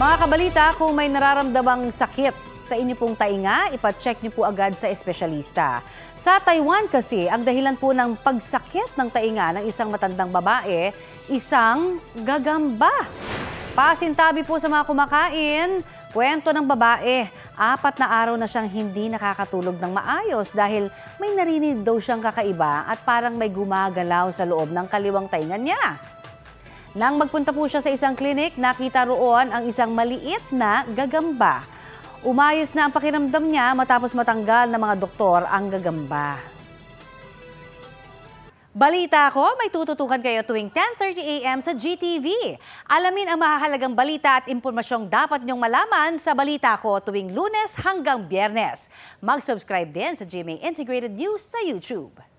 Mga kabalita, kung may nararamdamang sakit sa inyo pong tainga, ipacheck niyo po agad sa espesyalista. Sa Taiwan kasi, ang dahilan po ng pagsakit ng tainga ng isang matandang babae, isang gagamba. Pasintabi po sa mga kumakain, kwento ng babae, 4 na araw na siyang hindi nakakatulog ng maayos dahil may narinig daw siyang kakaiba at parang may gumagalaw sa loob ng kaliwang tainga niya. Nang magpunta po siya sa isang klinik, nakita roon ang isang maliit na gagamba. Umayos na ang pakiramdam niya matapos matanggal ng mga doktor ang gagamba. Balita ko, may tututukan kayo tuwing 10:30 a.m. sa GTV. Alamin ang mahahalagang balita at impormasyong dapat niyong malaman sa Balita Ko tuwing Lunes hanggang Biyernes. Mag-subscribe din sa GMA Integrated News sa YouTube.